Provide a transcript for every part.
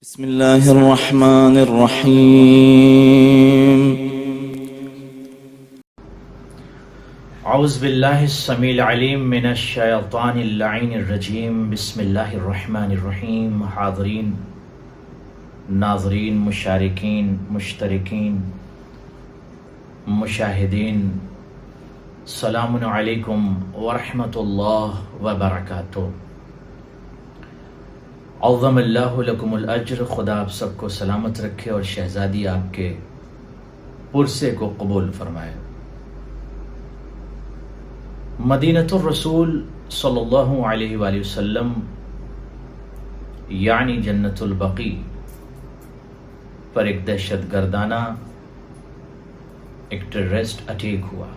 بسم الله الرحمن الرحيم. اعوذ باللہ السمیع العلیم من الشیطان اللعین الرجیم. بسم اللہ الرحمن الرحیم. حاضرین، ناظرین، مشارکین، مشترکین، مشاہدین، السلام علیکم ورحمۃ اللہ وبرکاتہ. عظم اللہ لکم الاجر. خدا آپ سب کو سلامت رکھے اور شہزادی آپ کے پرسے کو قبول فرمائے. مدینۃ الرسول صلی اللہ علیہ وآلہ وسلم یعنی جنت البقیع پر ایک دہشت گردانہ ایک ٹیررسٹ اٹیک ہوا.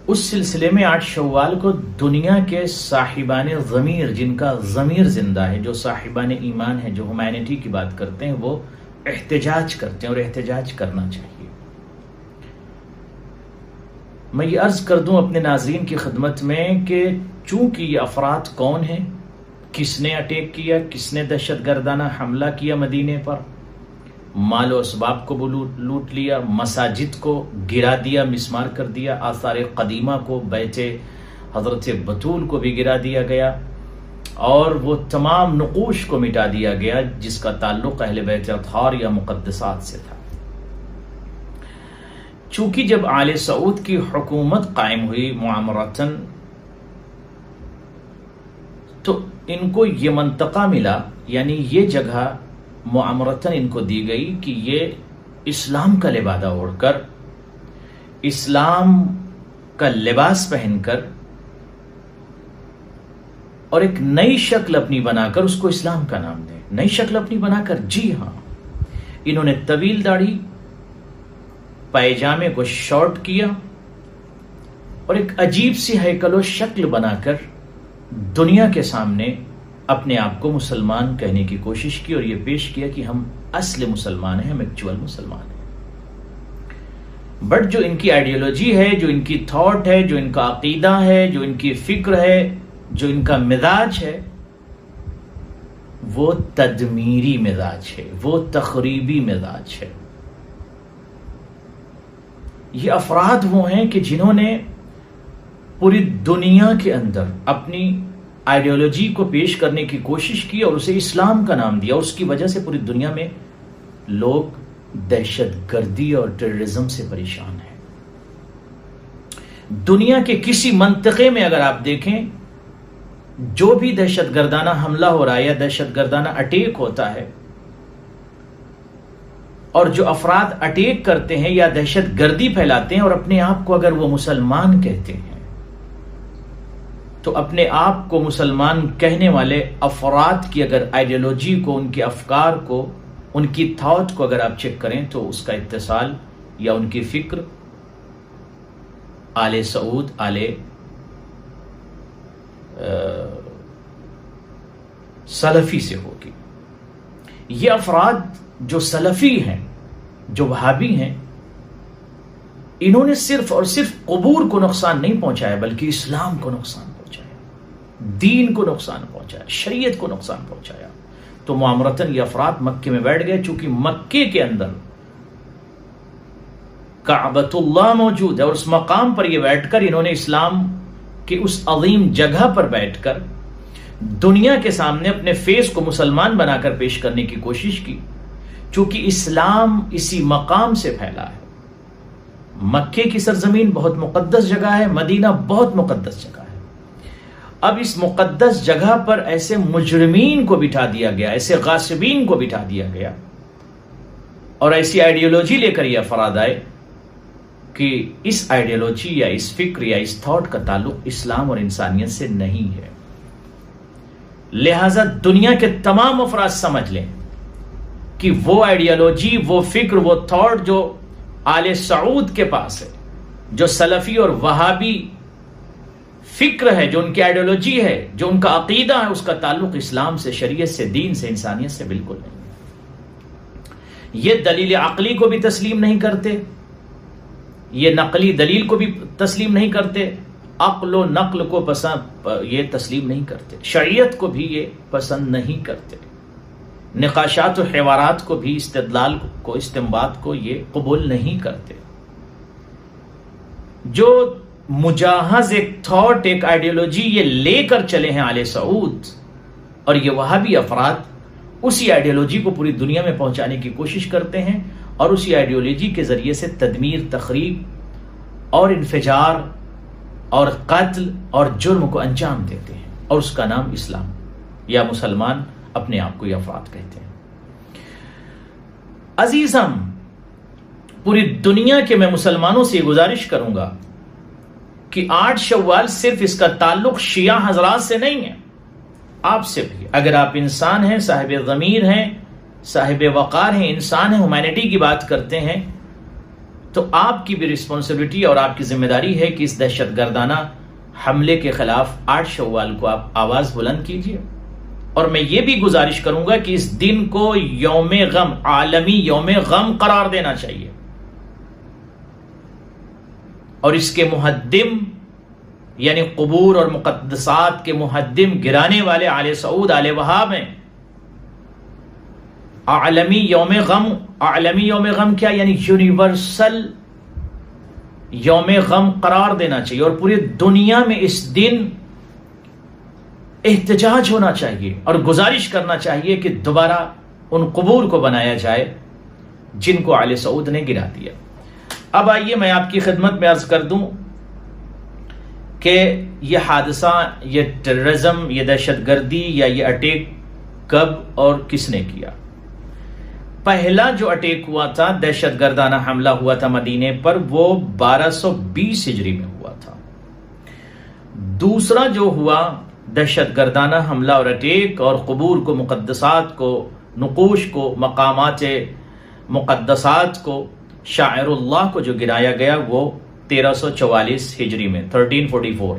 اس سلسلے میں 8 شوال کو دنیا کے صاحبان ضمیر، جن کا ضمیر زندہ ہے، جو صاحبان ایمان ہیں، جو ہیومینٹی کی بات کرتے ہیں، وہ احتجاج کرتے ہیں اور احتجاج کرنا چاہیے. میں یہ عرض کر دوں اپنے ناظرین کی خدمت میں کہ چونکہ یہ افراد کون ہیں، کس نے اٹیک کیا، کس نے دہشت گردانہ حملہ کیا مدینے پر، مال و اسباب کو لوٹ لیا، مساجد کو گرا دیا، مسمار کر دیا، آثار قدیمہ کو، بیت حضرت بطول کو بھی گرا دیا گیا، اور وہ تمام نقوش کو مٹا دیا گیا جس کا تعلق اہل بیت اطہار یا مقدسات سے تھا. چونکہ جب آل سعود کی حکومت قائم ہوئی معامرتاً، تو ان کو یہ منطقہ ملا، یعنی یہ جگہ معامرتاً ان کو دی گئی کہ یہ اسلام کا لبادہ اوڑھ کر، اسلام کا لباس پہن کر اور ایک نئی شکل اپنی بنا کر اس کو اسلام کا نام دیں. نئی شکل اپنی بنا کر، جی ہاں، انہوں نے طویل داڑھی، پائجامے کو شارٹ کیا اور ایک عجیب سی ہیکل و شکل بنا کر دنیا کے سامنے اپنے آپ کو مسلمان کہنے کی کوشش کی اور یہ پیش کیا کہ ہم اصل مسلمان ہیں، ہم ایکچوئل مسلمان ہیں. بٹ جو ان کی آئیڈیالوجی ہے، جو ان کی تھاٹ ہے، جو ان کا عقیدہ ہے، جو ان کی فکر ہے، جو ان کا مزاج ہے، وہ تدمیری مزاج ہے، وہ تخریبی مزاج ہے. یہ افراد وہ ہیں کہ جنہوں نے پوری دنیا کے اندر اپنی آئیڈیالوجی کو پیش کرنے کی کوشش کی اور اسے اسلام کا نام دیا، اور اس کی وجہ سے پوری دنیا میں لوگ دہشت گردی اور ٹیررزم سے پریشان ہیں. دنیا کے کسی منطقے میں اگر آپ دیکھیں، جو بھی دہشت گردانہ حملہ ہو رہا ہے یا دہشت گردانہ اٹیک ہوتا ہے، اور جو افراد اٹیک کرتے ہیں یا دہشت گردی پھیلاتے ہیں اور اپنے آپ کو اگر وہ مسلمان کہتے ہیں، تو اپنے آپ کو مسلمان کہنے والے افراد کی اگر آئیڈیالوجی کو، ان کے افکار کو، ان کی تھاٹ کو اگر آپ چیک کریں تو اس کا اتصال یا ان کی فکر آل سعود، آل سلفی سے ہوگی. یہ افراد جو سلفی ہیں، جو وہابی ہیں، انہوں نے صرف اور صرف قبور کو نقصان نہیں پہنچایا بلکہ اسلام کو نقصان پہنچایا، دین کو نقصان پہنچایا، شریعت کو نقصان پہنچایا. تو معامرتاً یہ افراد مکے میں بیٹھ گئے. چونکہ مکے کے اندر کعبۃ اللہ موجود ہے، اور اس مقام پر یہ بیٹھ کر انہوں نے اسلام کی اس عظیم جگہ پر بیٹھ کر دنیا کے سامنے اپنے فیس کو مسلمان بنا کر پیش کرنے کی کوشش کی. چونکہ اسلام اسی مقام سے پھیلا ہے. مکے کی سرزمین بہت مقدس جگہ ہے، مدینہ بہت مقدس جگہ ہے. اب اس مقدس جگہ پر ایسے مجرمین کو بٹھا دیا گیا، ایسے غاصبین کو بٹھا دیا گیا، اور ایسی آئیڈیالوجی لے کر یہ افراد آئے کہ اس آئیڈیالوجی یا اس فکر یا اس تھاٹ کا تعلق اسلام اور انسانیت سے نہیں ہے. لہذا دنیا کے تمام افراد سمجھ لیں کہ وہ آئیڈیالوجی، وہ فکر، وہ تھاٹ جو آل سعود کے پاس ہے، جو سلفی اور وہابی فکر ہے، جو ان کی آئیڈیالوجی ہے، جو ان کا عقیدہ ہے، اس کا تعلق اسلام سے، شریعت سے، دین سے، انسانیت سے بالکل نہیں. یہ دلیل عقلی کو بھی تسلیم نہیں کرتے، یہ نقلی دلیل کو بھی تسلیم نہیں کرتے، عقل و نقل کو پسند یہ تسلیم نہیں کرتے، شریعت کو بھی یہ پسند نہیں کرتے، نقاشات و حوارات کو بھی، استدلال کو، استنباط کو یہ قبول نہیں کرتے۔ جو مجاہز ایک تھاٹ، ایک آئیڈیالوجی یہ لے کر چلے ہیں آل سعود اور یہ وہابی افراد، اسی آئیڈیالوجی کو پوری دنیا میں پہنچانے کی کوشش کرتے ہیں اور اسی آئیڈیالوجی کے ذریعے سے تدمیر، تخریب اور انفجار اور قتل اور جرم کو انجام دیتے ہیں، اور اس کا نام اسلام یا مسلمان اپنے آپ کو یہ افراد کہتے ہیں۔ عزیزم، پوری دنیا کے میں مسلمانوں سے یہ گزارش کروں گا کہ 8 شوال صرف اس کا تعلق شیعہ حضرات سے نہیں ہے، آپ سے بھی۔ اگر آپ انسان ہیں، صاحب ضمیر ہیں، صاحب وقار ہیں، انسان ہیں، ہیومینٹی کی بات کرتے ہیں، تو آپ کی بھی رسپانسبلٹی اور آپ کی ذمہ داری ہے کہ اس دہشت گردانہ حملے کے خلاف 8 شوال کو آپ آواز بلند کیجیے۔ اور میں یہ بھی گزارش کروں گا کہ اس دن کو یوم غم، عالمی یوم غم قرار دینا چاہیے، اور اس کے محدم یعنی قبور اور مقدسات کے محدم، گرانے والے آل سعود، آل وہاب ہیں۔ عالمی یوم غم، عالمی یوم غم کیا؟ یعنی یونیورسل یوم غم قرار دینا چاہیے، اور پوری دنیا میں اس دن احتجاج ہونا چاہیے اور گزارش کرنا چاہیے کہ دوبارہ ان قبور کو بنایا جائے جن کو آل سعود نے گرا دیا۔ اب آئیے میں آپ کی خدمت میں عرض کر دوں کہ یہ حادثہ، یہ ٹیررزم، یہ دہشت گردی یا یہ اٹیک کب اور کس نے کیا؟ پہلا جو اٹیک ہوا تھا، دہشت گردانہ حملہ ہوا تھا مدینے پر، وہ 1220 ہجری میں ہوا تھا۔ دوسرا جو ہوا دہشت گردانہ حملہ اور اٹیک اور قبور کو، مقدسات کو، نقوش کو، مقامات مقدسات کو، شاعر اللہ کو جو گرایا گیا، وہ 1344 ہجری میں، 1344۔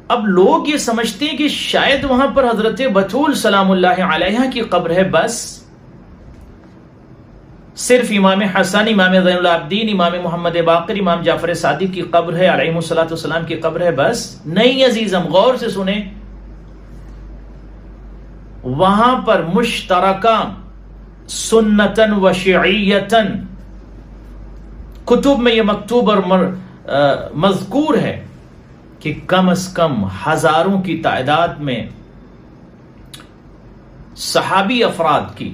اب لوگ یہ سمجھتے ہیں کہ شاید وہاں پر حضرت بتول سلام اللہ علیہا کی قبر ہے، بس صرف امام حسن، امام زین العابدین، امام محمد باقر، امام جعفر صادق کی قبر ہے، علیہ الصلوۃ والسلام کی قبر ہے، بس نہیں عزیزم، غور سے سنیں، وہاں پر مشترکہ سنتن و شیعیتن کتب میں یہ مکتوب اور مذکور ہے کہ کم از کم ہزاروں کی تعداد میں صحابی افراد کی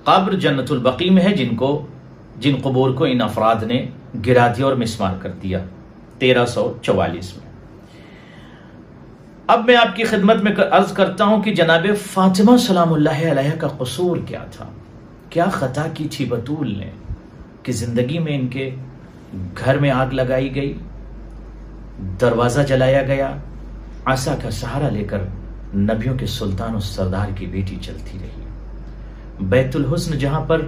قبر جنت البقیع میں ہے، جن قبور کو ان افراد نے گرا دیا اور مسمار کر دیا 1344 میں۔ اب میں آپ کی خدمت میں عرض کرتا ہوں کہ جناب فاطمہ سلام اللہ علیہ کا قصور کیا تھا، کیا خطا کی تھی بطول نے کہ زندگی میں ان کے گھر میں آگ لگائی گئی، دروازہ جلایا گیا، عصا کا سہارا لے کر نبیوں کے سلطان و سردار کی بیٹی چلتی رہی، بیت الحسن جہاں پر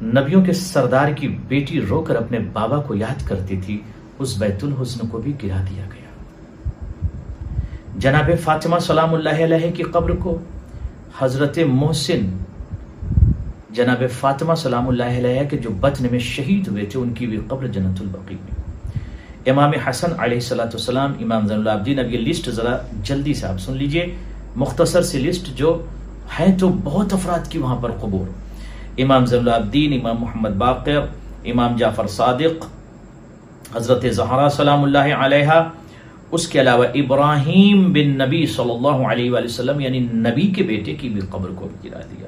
نبیوں کے سردار کی بیٹی رو کر اپنے بابا کو یاد کرتی تھی، اس بیت الحسن کو بھی گرا دیا گیا۔ جناب فاطمہ سلام اللہ علیہ کی قبر کو حضرت محسن، جناب فاطمہ سلام اللہ علیہ کے جو بطن میں شہید ہوئے تھے، ان کی بھی قبر جنت البقیع میں۔ امام حسن علیہ السلام، امام زین العابدین، اب یہ لسٹ ذرا جلدی سے آپ سن لیجئے، مختصر سی لسٹ جو ہے تو بہت افراد کی وہاں پر قبور، امام زین العابدین، امام محمد باقر، امام جعفر صادق، حضرت زہرا سلام اللہ علیہ، اس کے علاوہ ابراہیم بن نبی صلی اللہ علیہ وآلہ وسلم یعنی نبی کے بیٹے کی بھی قبر کو گرا دیا،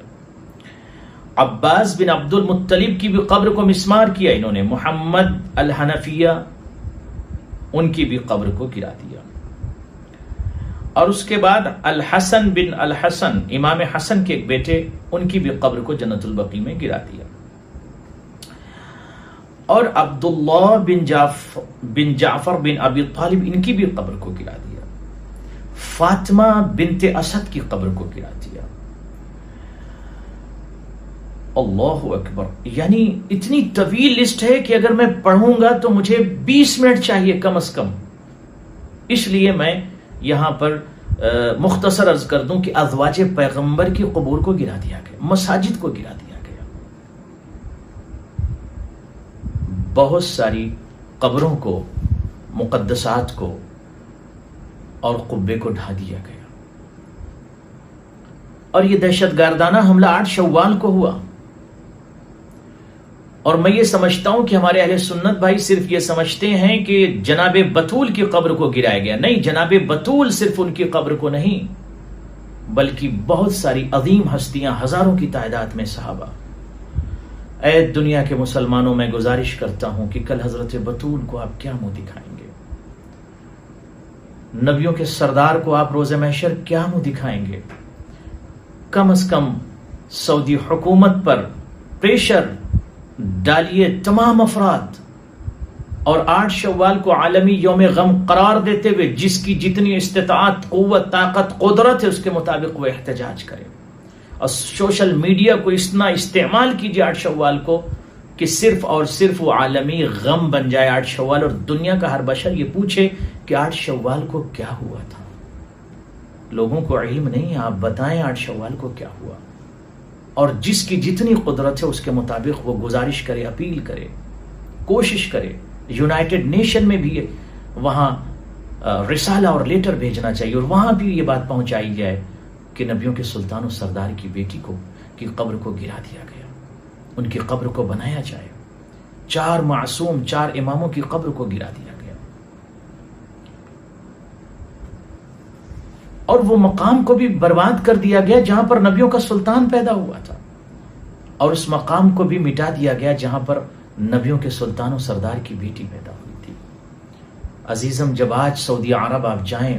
عباس بن عبد المطلب کی بھی قبر کو مسمار کیا انہوں نے، محمد الحنفیہ ان کی بھی قبر کو گرا دیا، اور اس کے بعد الحسن بن الحسن، امام حسن کے ایک بیٹے، ان کی بھی قبر کو جنت البقیع میں گرا دیا، اور عبداللہ بن جعفر بن ابی طالب، ان کی بھی قبر کو گرا دیا، فاطمہ بنت اسد کی قبر کو گرا دیا۔ اللہ اکبر، یعنی اتنی طویل لسٹ ہے کہ اگر میں پڑھوں گا تو مجھے 20 منٹ چاہیے کم از کم، اس لیے میں یہاں پر مختصر عرض کر دوں کہ ازواج پیغمبر کی قبور کو گرا دیا گیا، مساجد کو گرا دیا گیا، بہت ساری قبروں کو مقدسات کو اور قبے کو ڈھا دیا گیا. اور یہ دہشت گردانہ حملہ 8 شوال کو ہوا. اور میں یہ سمجھتا ہوں کہ ہمارے اہل سنت بھائی صرف یہ سمجھتے ہیں کہ جناب بطول کی قبر کو گرایا گیا. نہیں، جناب بطول صرف ان کی قبر کو نہیں، بلکہ بہت ساری عظیم ہستیاں، ہزاروں کی تعداد میں صحابہ. اے دنیا کے مسلمانوں، میں گزارش کرتا ہوں کہ کل حضرت بطول کو آپ کیا منہ دکھائیں گے؟ نبیوں کے سردار کو آپ روز محشر کیا منہ دکھائیں گے؟ کم از کم سعودی حکومت پر پریشر ڈالیے تمام افراد، اور 8 شوال کو عالمی یوم غم قرار دیتے ہوئے جس کی جتنی استطاعت، قوت، طاقت، قدرت ہے اس کے مطابق وہ احتجاج کرے. اور سوشل میڈیا کو اتنا استعمال کیجیے 8 شوال کو کہ صرف اور صرف وہ عالمی غم بن جائے 8 شوال، اور دنیا کا ہر بشر یہ پوچھے کہ 8 شوال کو کیا ہوا تھا. لوگوں کو علم نہیں ہے، آپ بتائیں 8 شوال کو کیا ہوا. اور جس کی جتنی قدرت ہے اس کے مطابق وہ گزارش کرے، اپیل کرے، کوشش کرے. یونائٹڈ نیشن میں بھی وہاں رسالہ اور لیٹر بھیجنا چاہیے، اور وہاں بھی یہ بات پہنچائی جائے کہ نبیوں کے سلطان و سردار کی بیٹی کی قبر کو گرا دیا گیا، ان کی قبر کو بنایا جائے. 4 معصوم، 4 اماموں کی قبر کو گرا دیا گیا. اور وہ مقام کو بھی برباد کر دیا گیا جہاں پر نبیوں کا سلطان پیدا ہوا تھا، اور اس مقام کو بھی مٹا دیا گیا جہاں پر نبیوں کے سلطان و سردار کی بیٹی پیدا ہوئی تھی. عزیزم، جب آج سعودی عرب آپ جائیں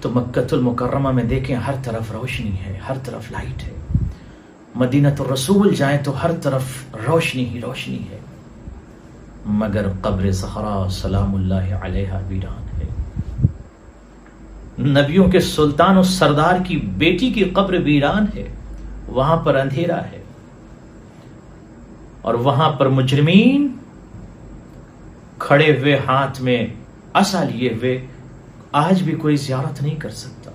تو مکۃ المکرمہ میں دیکھیں ہر طرف روشنی ہے، ہر طرف لائٹ ہے. مدینۃ الرسول جائیں تو ہر طرف روشنی ہی روشنی ہے، مگر قبر زہرا سلام اللہ علیہا ویران ہے. نبیوں کے سلطان و سردار کی بیٹی کی قبر ویران ہے، وہاں پر اندھیرا ہے، اور وہاں پر مجرمین کھڑے ہوئے ہاتھ میں عصا لیے ہوئے آج بھی کوئی زیارت نہیں کر سکتا.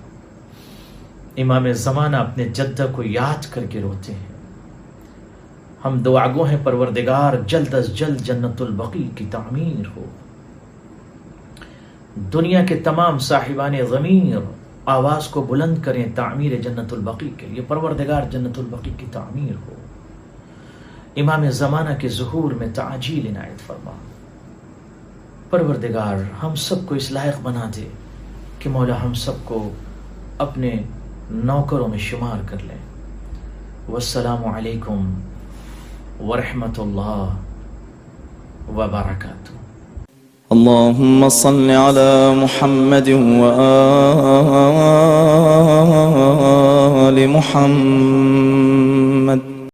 امام زمانہ اپنے جدہ کو یاد کر کے روتے ہیں. ہم دعا گو ہیں پروردگار جلد از جلد جنت البقیع کی تعمیر ہو. دنیا کے تمام صاحبان ضمیر آواز کو بلند کریں تعمیر جنت البقیع کے لیے. پروردگار جنت البقیع کی تعمیر ہو. امام زمانہ کے ظہور میں تعجیل عنایت فرما. پروردگار ہم سب کو اس لائق بنا دے کہ مولا ہم سب کو اپنے نوکروں میں شمار کر لیں. والسلام علیکم ورحمۃ اللہ وبرکاتہ. اللهم صل على محمد وآل محمد.